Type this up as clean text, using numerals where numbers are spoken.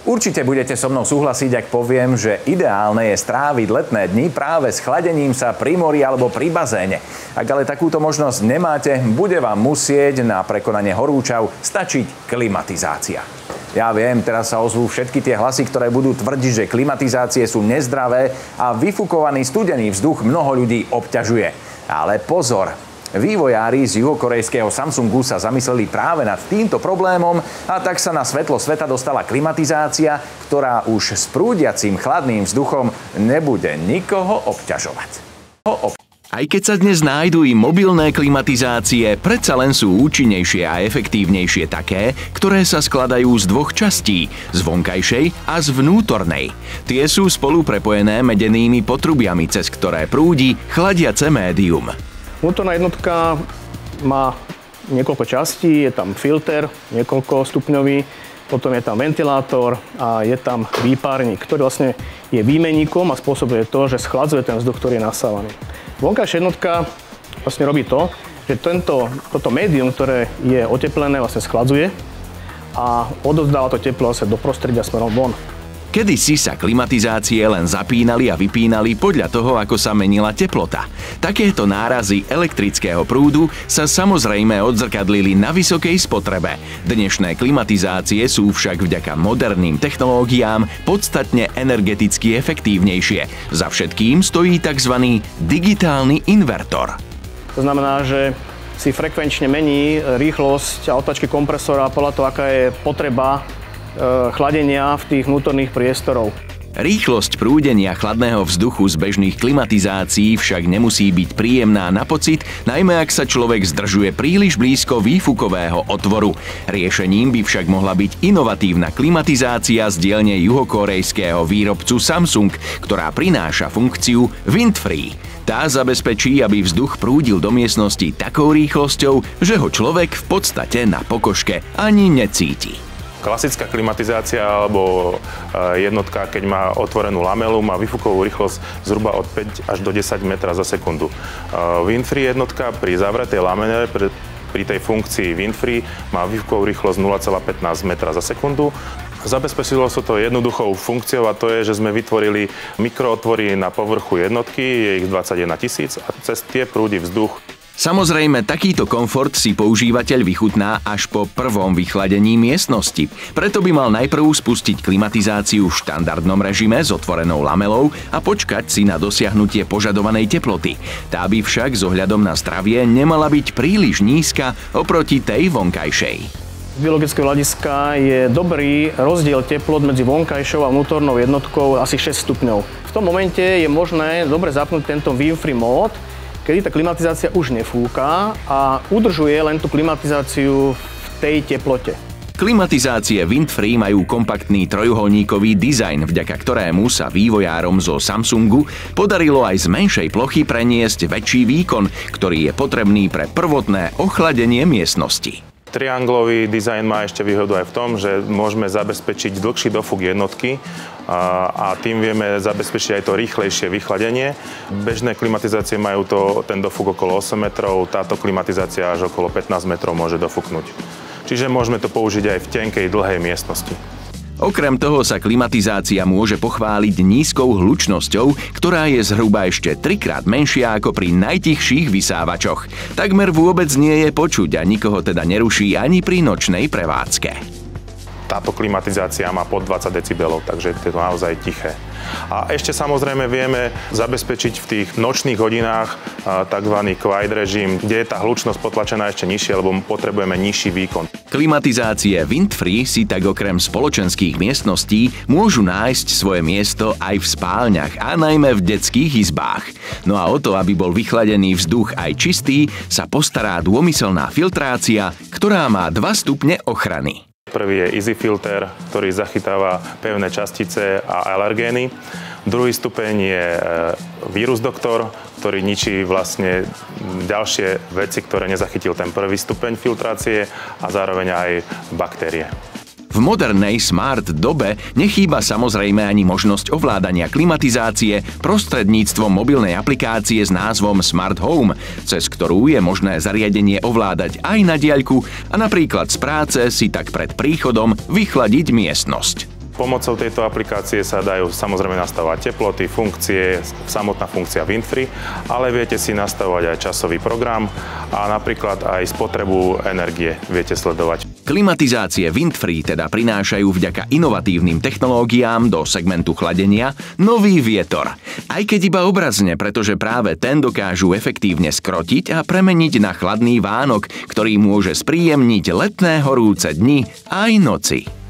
Určite budete so mnou súhlasiť, ak poviem, že ideálne je stráviť letné dni práve s chladením sa pri mori alebo pri bazéne. Ak ale takúto možnosť nemáte, bude vám musieť na prekonanie horúčav stačiť klimatizácia. Ja viem, teraz sa ozvú všetky tie hlasy, ktoré budú tvrdiť, že klimatizácie sú nezdravé a vyfukovaný studený vzduch mnoho ľudí obťažuje. Ale pozor! Vývojári z juhokorejského Samsungu sa zamysleli práve nad týmto problémom a tak sa na svetlo sveta dostala klimatizácia, ktorá už s prúdiacim chladným vzduchom nebude nikoho obťažovať. Aj keď sa dnes nájdu i mobilné klimatizácie, predsa len sú účinnejšie a efektívnejšie také, ktoré sa skladajú z dvoch častí, z vonkajšej a z vnútornej. Tie sú spolu prepojené medenými potrubiami, cez ktoré prúdi chladiace médium. Vnútorná jednotka má niekoľko častí, je tam filter, niekoľko stupňový, potom je tam ventilátor a je tam výparník, ktorý vlastne je výmenníkom a spôsobuje to, že schladzuje ten vzduch, ktorý je nasávaný. Vonkajšia jednotka vlastne robí to, že toto médium, ktoré je oteplené, vlastne schladzuje a odovzdáva to teplo do prostredia smerom von. Kedysi sa klimatizácie len zapínali a vypínali podľa toho, ako sa menila teplota. Takéto nárazy elektrického prúdu sa samozrejme odzrkadlili na vysokej spotrebe. Dnešné klimatizácie sú však vďaka moderným technológiám podstatne energeticky efektívnejšie. Za všetkým stojí tzv. Digitálny invertor. To znamená, že si frekvenčne mení rýchlosť a otáčky kompresora podľa toho, aká je potreba chladenia v tých vnútorných priestorov. Rýchlosť prúdenia chladného vzduchu z bežných klimatizácií však nemusí byť príjemná na pocit, najmä ak sa človek zdržuje príliš blízko výfukového otvoru. Riešením by však mohla byť inovatívna klimatizácia z dielne juhokorejského výrobcu Samsung, ktorá prináša funkciu Windfree. Tá zabezpečí, aby vzduch prúdil do miestnosti takou rýchlosťou, že ho človek v podstate na pokožke ani necíti. Klasická klimatizácia alebo jednotka, keď má otvorenú lamelu, má výfukovú rýchlosť zhruba od 5 až do 10 metra za sekundu. Windfree jednotka pri zavretej lamene pri tej funkcii Windfree má výfukovú rýchlosť 0,15 metra za sekundu. Zabezpečilo sa to jednoduchou funkciou a to je, že sme vytvorili mikrootvory na povrchu jednotky, je ich 21 000 a cez tie prúdi vzduch. Samozrejme, takýto komfort si používateľ vychutná až po prvom vychladení miestnosti. Preto by mal najprv spustiť klimatizáciu v štandardnom režime s otvorenou lamelou a počkať si na dosiahnutie požadovanej teploty. Tá by však s ohľadom na zdravie nemala byť príliš nízka oproti tej vonkajšej. Z biologického hľadiska je dobrý rozdiel teplot medzi vonkajšou a vnútornou jednotkou asi 6 stupňov. V tom momente je možné dobre zapnúť tento Windfree mód, kedy tá klimatizácia už nefúka a udržuje len tú klimatizáciu v tej teplote. Klimatizácie Windfree majú kompaktný trojuholníkový dizajn, vďaka ktorému sa vývojárom zo Samsungu podarilo aj z menšej plochy preniesť väčší výkon, ktorý je potrebný pre prvotné ochladenie miestnosti. Trianglový dizajn má ešte výhodu aj v tom, že môžeme zabezpečiť dlhší dofúk jednotky a tým vieme zabezpečiť aj to rýchlejšie vychladenie. Bežné klimatizácie majú ten dofúk okolo 8 metrov, táto klimatizácia až okolo 15 metrov môže dofúknuť. Čiže môžeme to použiť aj v tenkej, dlhej miestnosti. Okrem toho sa klimatizácia môže pochváliť nízkou hlučnosťou, ktorá je zhruba ešte 3-krát menšia ako pri najtichších vysávačoch. Takmer vôbec nie je počuť a nikoho teda neruší ani pri nočnej prevádzke. Táto klimatizácia má pod 20 decibelov, takže je to naozaj tiché. A ešte samozrejme vieme zabezpečiť v tých nočných hodinách tzv. Quiet režim, kde je tá hlučnosť potlačená ešte nižšie, lebo potrebujeme nižší výkon. Klimatizácie Windfree si tak okrem spoločenských miestností môžu nájsť svoje miesto aj v spálniach a najmä v detských izbách. No a o to, aby bol vychladený vzduch aj čistý, sa postará dômyselná filtrácia, ktorá má 2 stupne ochrany. Prvý je Easy Filter, ktorý zachytáva pevné častice a alergény. Druhý stupeň je Vírus Doktor, ktorý ničí vlastne ďalšie veci, ktoré nezachytil ten prvý stupeň filtrácie a zároveň aj baktérie. V modernej smart dobe nechýba samozrejme ani možnosť ovládania klimatizácie prostredníctvom mobilnej aplikácie s názvom Smart Home, cez ktorú je možné zariadenie ovládať aj na diaľku a napríklad z práce si tak pred príchodom vychladiť miestnosť. Pomocou tejto aplikácie sa dajú samozrejme nastavovať teploty, funkcie, samotná funkcia Windfree, ale viete si nastavovať aj časový program a napríklad aj spotrebu energie viete sledovať. Klimatizácie Windfree teda prinášajú vďaka inovatívnym technológiám do segmentu chladenia nový vietor. Aj keď iba obrazne, pretože práve ten dokážu efektívne skrotiť a premeniť na chladný vánok, ktorý môže spríjemniť letné horúce dni aj noci.